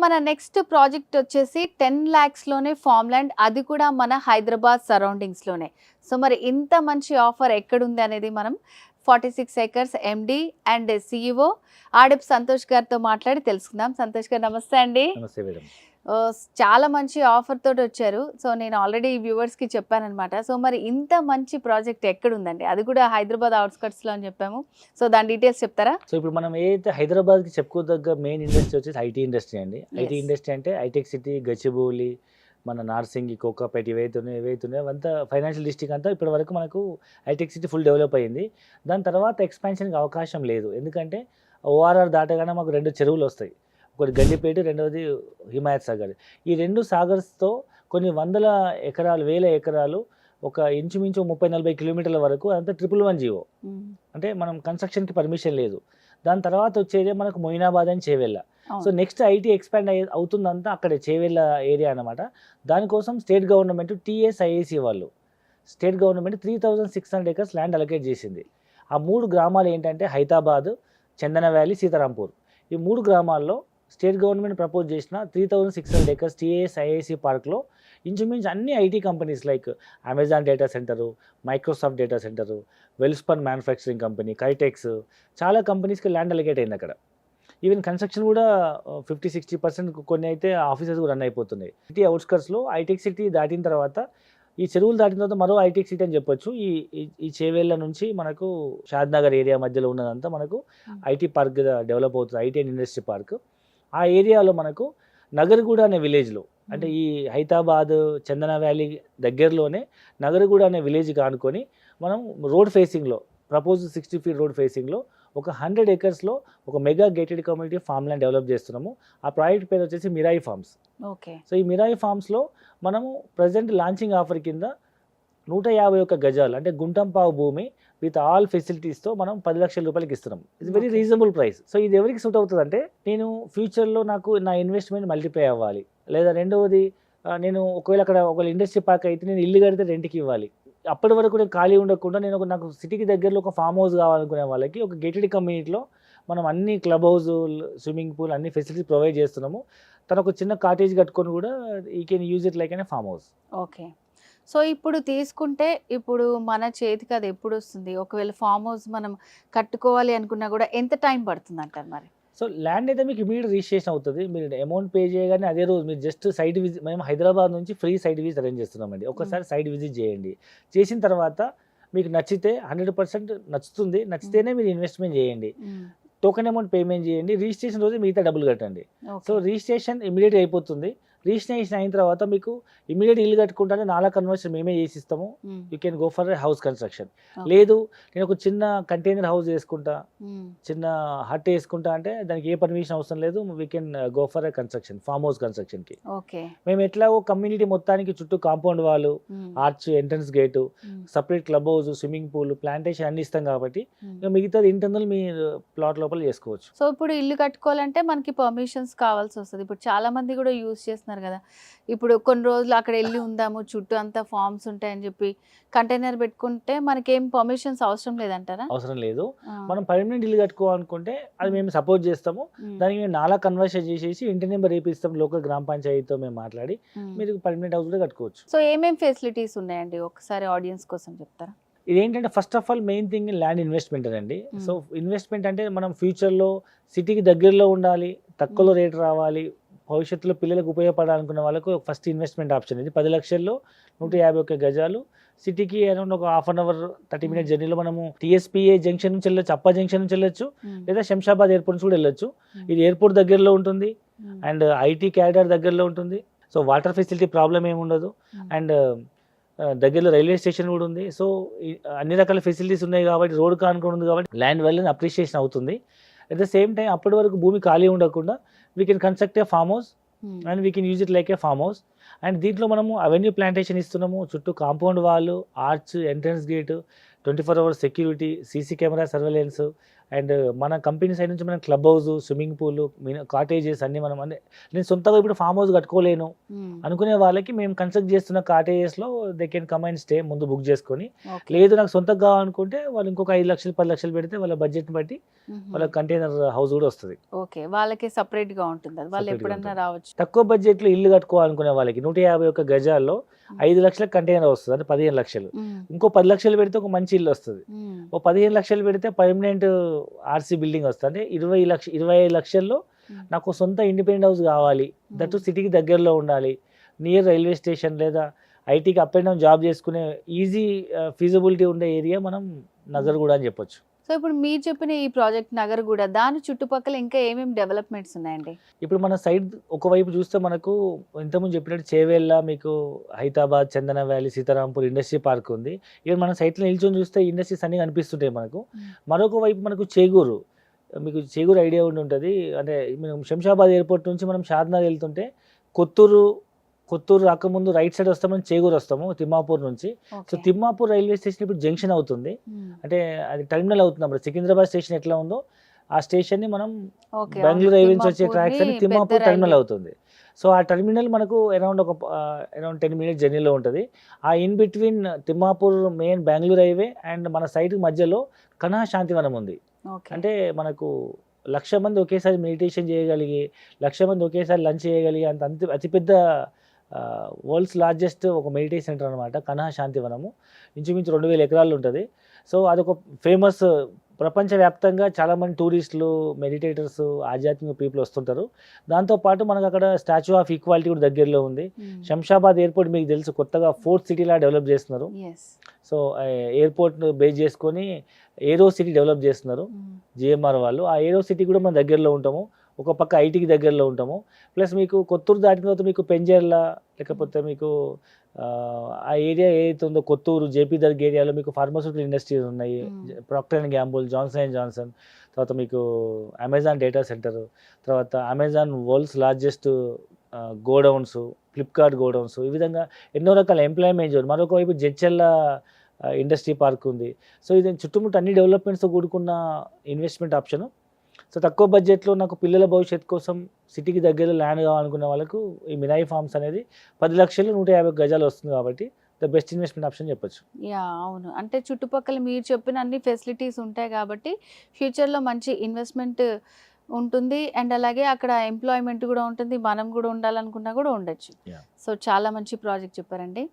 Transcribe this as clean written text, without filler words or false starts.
మన next project వచ్చేసి 10 lakhs లోనే ఫార్మ్ ల్యాండ్, అది కూడా మన హైదరాబాద్ సరౌండింగ్స్ లోనే. సో మరి ఇంత మంచి ఆఫర్ ఎక్కడుంది అనేది మనం 46 acres MD and CEO Adap Santosh గారితో మాట్లాడి తెలుసుకుందాం. సంతోష్ గారు నమస్తే అండి. నమస్తే మేడం. చాలా మంచి ఆఫర్ తోటి వచ్చారు. సో నేను ఆల్రెడీ వ్యూవర్స్కి చెప్పానమాట. సో మరి ఇంత మంచి ప్రాజెక్ట్ ఎక్కడుందండి, అది కూడా హైదరాబాద్ అవుట్స్కట్స్లో అని చెప్పాము. సో దాని డీటెయిల్స్ చెప్తారా? సో ఇప్పుడు మనం ఏదైతే హైదరాబాద్కి చెప్పుకోదగ్గ మెయిన్ ఇండస్ట్రీ వచ్చేసి ఐటీ ఇండస్ట్రీ అండి. ఐటీ ఇండస్ట్రీ అంటే హైటెక్ సిటీ, గచ్చిబౌలి, మన నార్సింగి, కోకాపేట ఏవైతున్నాయో అవంతా ఫైనాన్షియల్ డిస్ట్రిక్ట్ అంతా ఇప్పటి వరకు మనకు హైటెక్ సిటీ ఫుల్ డెవలప్ అయింది. దాని తర్వాత ఎక్స్పాన్షన్కి అవకాశం లేదు. ఎందుకంటే ఓఆర్ఆర్ దాటగానే మాకు 2 చెరువులు వస్తాయి. ఒకటి గండిపేట, రెండవది హిమాయత్ సాగర్. ఈ 2 సాగర్స్తో కొన్ని వందల ఎకరాలు, వేల ఎకరాలు, ఒక ఇంచుమించు 30-40 కిలోమీటర్ల వరకు అంతా 111 జీవో. అంటే మనం కన్స్ట్రక్షన్కి పర్మిషన్ లేదు. దాని తర్వాత వచ్చేదే మనకు మొయినాబాద్ అని Chevella. So next IT expand అవుతుందంతా అక్కడే చేవెళ్ళ ఏరియా అనమాట. దానికోసం స్టేట్ గవర్నమెంట్ టీఎస్ఐఏసి వాళ్ళు state government 3600 acres land allocate చేసింది. ఆ 3 గ్రామాలు ఏంటంటే హైదరాబాద్, చందన వ్యాలీ, సీతారాంపూర్. ఈ 3 గ్రామాల్లో స్టేట్ గవర్నమెంట్ ప్రపోజ్ చేసిన 3600 acres టీఎస్ఐఏసి పార్క్లో ఇంచుమించు అన్ని IT companies like Amazon data centre, Microsoft data centre, Welspun manufacturing company, Kitex, చాలా కంపెనీస్కి ల్యాండ్ అలొకేట్ అయింది అక్కడ. ఈవెన్ కన్స్ట్రక్షన్ కూడా 50-60% కొన్ని అయితే ఆఫీసెస్ కూడా రన్ అయిపోతున్నాయి. సిటీ అవుట్స్కట్స్లో హైటెక్ సిటీ దాటిన తర్వాత, ఈ చెరువులు దాటిన తర్వాత మరో హైటెక్ సిటీ అని చెప్పొచ్చు. ఈ చేవేళ్ళ నుంచి మనకు షాద్నగర్ ఏరియా మధ్యలో ఉన్నదంతా మనకు ఐటీ పార్క్ డెవలప్ అవుతుంది, ఐటీ అండ్ ఇండస్ట్రీ పార్క్. ఆ ఏరియాలో మనకు నగర్గూడ అనే విలేజ్లో, అంటే ఈ హైదరాబాద్ చందన వ్యాలీ దగ్గరలోనే నగర్గూడ అనే విలేజ్కి ఆనుకొని మనం రోడ్ ఫేసింగ్లో, ప్రపోజ్ 60 feet రోడ్ ఫేసింగ్లో ఒక 100 acresలో ఒక mega gated community farm land develop చేస్తున్నాము. ఆ ప్రాజెక్ట్ పేరు వచ్చేసి మిరాయి ఫార్మ్స్. ఓకే. సో ఈ మిరాయి ఫార్మ్స్లో మనము ప్రజెంట్ లాంచింగ్ ఆఫర్ కింద 151 గజాలు, అంటే గుంటంపావు భూమి విత్ ఆల్ ఫెసిలిటీస్తో మనం 10 లక్షల రూపాయలకి ఇస్తున్నాం. It's very reasonable price. So ఇది ఎవరికి సూట్ అవుతుంది అంటే, నేను ఫ్యూచర్లో నాకు నా ఇన్వెస్ట్మెంట్ మల్టిప్లై అవ్వాలి, లేదా రెండవది నేను ఒకవేళ అక్కడ ఒకవేళ ఇండస్ట్రీ పార్క్ అయితే నేను ఇల్లు కడితే రెంట్కి ఇవ్వాలి. అప్పటి వరకు నేను ఖాళీ ఉండకుండా నాకు సిటీకి దగ్గరలో ఒక ఫామ్ హౌస్ కావాలనుకునే వాళ్ళకి ఒక గేటెడ్ కమ్యూనిటీలో మనం అన్ని క్లబ్ హౌస్, స్విమ్మింగ్ పూల్, అన్ని ఫెసిలిటీస్ ప్రొవైడ్ చేస్తున్నాము. తను ఒక చిన్న కాటేజ్ కట్టుకొని కూడా ఈ కెన్ యూజ్ ఇట్ లైక్ అనే ఫామ్ హౌస్. ఓకే. సో ఇప్పుడు తీసుకుంటే, ఇప్పుడు మన చేతికి అది ఎప్పుడు వస్తుంది? ఒకవేళ ఫామ్ హౌస్ మనం కట్టుకోవాలి అనుకున్నా కూడా ఎంత టైం పడుతుంది అంటారు మరి? సో ల్యాండ్ అయితే మీకు ఇమీడియట్ రిజిస్ట్రేషన్ అవుతుంది. మీరు అమౌంట్ పే చేయగానే అదే రోజు మీరు జస్ట్ సైట్ విజిట్, మేము హైదరాబాద్ నుంచి ఫ్రీ సైట్ విజిట్ అరేంజ్ చేస్తున్నామండి. ఒకసారి సైట్ విజిట్ చేయండి. చేసిన తర్వాత మీకు నచ్చితే 100% నచ్చుతుంది, నచ్చితేనే మీరు ఇన్వెస్ట్మెంట్ చేయండి. టోకెన్ అమౌంట్ పేమెంట్ చేయండి. రిజిస్ట్రేషన్ రోజు మిగతా డబ్బులు కట్టండి. సో రిజిస్ట్రేషన్ ఇమీడియట్ అయిపోతుంది. రిజిస్ట్రేషన్ అయిన తర్వాత మీకు ఇమీడియట్ ఇల్లు కట్టుకుంటానే నాలా కన్వర్షన్ మేమే చేసి ఇస్తాము. You can go for house construction. లేదు నేను ఒక చిన్న కంటైనర్ హౌస్ వేసుకుంటా, చిన్న హట్ వేసుకుంటా అంటే దానికి ఏ పర్మిషన్ అవసరం లేదు. We can go for construction, farm house కన్స్ట్రక్షన్కి. మేము ఎట్లాగో కమ్యూనిటీ మొత్తానికి చుట్టూ కాంపౌండ్ వాళ్ళు, arch, entrance gate, separate club house, swimming pool, plantation అన్ని ఇస్తాం కాబట్టి మిగతాది ఇంటర్నల్ మీ ప్లాట్ లోపల చేసుకోవచ్చు. సో ఇప్పుడు ఇల్లు కట్టుకోవాలంటే మనకి పర్మిషన్స్ కావాల్సి వస్తుంది. ఇప్పుడు చాలా మంది కూడా యూజ్ చేస్తున్నారు కదా. ఇప్పుడు కొన్ని రోజులు అక్కడ వెళ్ళి ఉందాము, చుట్టూ అంతా ఫార్మ్స్ ఉంటాయని చెప్పి కంటైనర్ పెట్టుకుంటే మనకేం పర్మిషన్స్ అవసరం లేదంటారా? అవసరం లేదు. మనం పర్మనెంట్ ఇల్లు కట్టుకోవాలనుకుంటే అది మేము సపోర్ట్ చేస్తాము. దానికి మేము నాలా కన్వర్షన్ చేసేసి ఇంటి నెంబర్ వేపిస్తాం. లోకల్ గ్రామ పంచాయతీతో మేము మాట్లాడి మీరు పర్మనెంట్ హౌస్ కూడా కట్టుకోవచ్చు. సో ఏమేమి ఫెసిలిటీస్ ఉన్నాయండి ఒకసారి ఆడియన్స్ కోసం చెప్తారా? ఇదేంటంటే first of all main thing land investment అండి. సో ఇన్వెస్ట్మెంట్ అంటే మనం ఫ్యూచర్లో సిటీకి దగ్గరలో ఉండాలి, తక్కువలో రేట్ రావాలి, భవిష్యత్తులో పిల్లలకు ఉపయోగపడాలనుకున్న వాళ్ళకు ఫస్ట్ ఇన్వెస్ట్మెంట్ ఆప్షన్ ఇది. 10 లక్షల్లో 151 గజాలు, సిటీకి అరౌండ్ ఒక 1/2 hour 30 minutes జర్నీలో మనము టీఎస్పీఏ జంక్షన్ నుంచి వెళ్ళొచ్చు, అప్పా జంక్షన్ నుంచి వెళ్ళొచ్చు, లేదా శంషాబాద్ ఎయిర్పోర్ట్ నుంచి కూడా వెళ్ళొచ్చు. ఇది ఎయిర్పోర్ట్ దగ్గరలో ఉంటుంది అండ్ ఐటీ క్యాడర్ దగ్గరలో ఉంటుంది. సో వాటర్ ఫెసిలిటీ ప్రాబ్లం ఏమి ఉండదు. అండ్ దగ్గరలో రైల్వే స్టేషన్ కూడా ఉంది. సో అన్ని రకాల ఫెసిలిటీస్ ఉన్నాయి కాబట్టి, రోడ్ కానుకొని ఉంది కాబట్టి ల్యాండ్ వాల్యూని అప్రిషియేషన్ అవుతుంది. అట్ ద సేమ్ టైం అప్పటి వరకు భూమి ఖాళీ ఉండకుండా we can construct a farm house and we can use it like A farm house. And దీంట్లో మనము అవెన్యూ ప్లాంటేషన్ ఇస్తున్నాము. చుట్టూ కాంపౌండ్ వాళ్ళు, arch, entrance gate, 24 hours security, CC camera surveillance, and మన కంపెనీ సైడ్ నుంచి మనం club house, swimming pool, cottages అన్ని మనం అంటే నేను సొంతగా ఇప్పుడు ఫామ్ హౌస్ కట్టుకోలేను అనుకునే వాళ్ళకి మేము కన్స్ట్రక్ట్ చేస్తున్న కాటేజెస్లో they can come and stay ముందు బుక్ చేసుకొని, లేదు నాకు సొంతంగా కావాలనుకుంటే వాళ్ళు ఇంకొక 5 లక్షలు 10 లక్షలు పెడితే వాళ్ళ బడ్జెట్ని బట్టి వాళ్ళ కంటైనర్ హౌస్ కూడా వస్తుంది. ఓకే, వాళ్ళకి సపరేట్ గా ఉంటుంది, అది వాళ్ళు Separate గా ఎప్పుడన్నా ఉంటుంది. రావచ్చు. తక్కువ బడ్జెట్లో ఇల్లు కట్టుకోవాలనుకునే వాళ్ళకి 151 గజాల్లో 5 లక్షలకు కంటైనర్ వస్తుంది, అంటే 15 లక్షలు. ఇంకో 10 లక్షలు పెడితే ఒక మంచి ఇల్లు వస్తుంది. ఓ 15 లక్షలు పెడితే పర్మనెంట్ ఆర్సీ బిల్డింగ్ వస్తుంది. అంటే 25 లక్షల్లో నాకు సొంత ఇండిపెండెంట్ హౌస్ కావాలి, దట్టు సిటీకి దగ్గరలో ఉండాలి, నియర్ రైల్వే స్టేషన్ లేదా ఐటీకి అప్ అండ్ డౌన్ జాబ్ చేసుకునే ఈజీ ఫీజిబిలిటీ ఉండే ఏరియా మనం నగర్గూడ అని చెప్పొచ్చు. సో ఇప్పుడు మీరు చెప్పిన ఈ ప్రాజెక్ట్ నగర్గూడ, దాని చుట్టుపక్కల ఇంకా ఏమేమి డెవలప్మెంట్స్ ఉన్నాయండి? ఇప్పుడు మన సైడ్ ఒకవైపు చూస్తే మనకు ఇంతకుముందు చెప్పినట్టు చేవేళ్ళ, మీకు హైదరాబాద్, చందన వ్యాలీ, సీతారాంపూర్ ఇండస్ట్రీ పార్క్ ఉంది. ఇక్కడ మన సైట్లో నిల్చొని చూస్తే ఇండస్ట్రీస్ అన్ని కనిపిస్తుంటాయి మనకు. మరొక వైపు మనకు చేగూరు, మీకు చేగూరు ఐడియా ఉండి ఉంటుంది. అంటే మనం శంషాబాద్ ఎయిర్పోర్ట్ నుంచి మనం షాద్నగర్ వెళ్తుంటే కొత్తూరు రాకముందు రైట్ సైడ్ వస్తాం, మనం చేగూరు వస్తాము తిమ్మాపూర్ నుంచి. సో తిమ్మాపూర్ రైల్వే స్టేషన్ ఇప్పుడు జంక్షన్ అవుతుంది, అంటే అది టర్మినల్ అవుతుంది. అప్పుడు సికింద్రాబాద్ స్టేషన్ ఎట్లా ఉందో ఆ స్టేషన్ని మనం బెంగళూరు హైవే నుంచి వచ్చే ట్రాక్స్ అని తిమ్మాపూర్ టర్మినల్ అవుతుంది. సో ఆ టర్మినల్ మనకు అరౌండ్ 10 మినిట్స్ జర్నీలో ఉంటుంది. ఆ in between Thimmapur main Bengaluru highway and మన సైడ్ మధ్యలో కనహ శాంతివనం ఉంది. అంటే మనకు 1,00,000 మంది ఒకేసారి మెడిటేషన్ చేయగలిగి, 1,00,000 మంది ఒకేసారి లంచ్ చేయగలిగి అంత అతిపెద్ద వరల్డ్స్ లార్జెస్ట్ ఒక మెడిటేషన్ సెంటర్ అనమాట కనహ శాంతివనము. ఇంచుమించు 2,000 ఎకరాలు ఉంటుంది. సో అదొక ఫేమస్, ప్రపంచవ్యాప్తంగా చాలామంది టూరిస్టులు, మెడిటేటర్స్, ఆధ్యాత్మిక పీపుల్ వస్తుంటారు. దాంతోపాటు మనకు అక్కడ స్టాచ్యూ ఆఫ్ ఈక్వాలిటీ కూడా దగ్గరలో ఉంది. శంషాబాద్ ఎయిర్పోర్ట్ మీకు తెలుసు, కొత్తగా 4th సిటీలా డెవలప్ చేస్తున్నారు. సో ఎయిర్పోర్ట్ బేస్ చేసుకొని ఏరో సిటీ డెవలప్ చేస్తున్నారు జిఎంఆర్ వాళ్ళు. ఆ ఏరో సిటీ కూడా మన దగ్గరలో ఉంటాము, ఒక పక్క ఐటీకి దగ్గరలో ఉంటాము. ప్లస్ మీకు కొత్తూరు దాటిన తర్వాత మీకు పెంజర్ల, లేకపోతే మీకు ఆ ఏరియా ఏదైతే ఉందో కొత్తూరు, జేపీ దర్గ్ ఏరియాలో మీకు ఫార్మాస్యూటికల్ ఇండస్ట్రీస్ ఉన్నాయి. Procter and Gamble, Johnson and Johnson, తర్వాత మీకు అమెజాన్ డేటా సెంటర్, తర్వాత Amazon world's largest godowns, Flipkart godowns, ఈ విధంగా ఎన్నో రకాల ఎంప్లాయ్మెంట్ జోన్. మరొక వైపు జడ్చెల్ల ఇండస్ట్రీ పార్క్ ఉంది. సో ఇది చుట్టుముట్టు అన్ని డెవలప్మెంట్స్తో కూడుకున్న ఇన్వెస్ట్మెంట్ ఆప్షను. సో తక్కువ బడ్జెట్లో నాకు పిల్లల భవిష్యత్తు కోసం సిటీకి దగ్గరలో ల్యాండ్ కావాలనుకున్న వాళ్ళకు ఈ మినాయి ఫార్మ్స్ అనేది 10 లక్షలు 150 గజాలు వస్తుంది కాబట్టి ద బెస్ట్ ఇన్వెస్ట్మెంట్ ఆప్షన్ చెప్పొచ్చు. అవును, అంటే చుట్టుపక్కల మీరు చెప్పిన అన్ని ఫెసిలిటీస్ ఉంటాయి కాబట్టి ఫ్యూచర్లో మంచి ఇన్వెస్ట్మెంట్ ఉంటుంది. అండ్ అలాగే అక్కడ ఎంప్లాయ్మెంట్ కూడా ఉంటుంది, మనం కూడా ఉండాలనుకున్నా కూడా ఉండొచ్చు. సో చాలా మంచి ప్రాజెక్ట్ చెప్పారండి.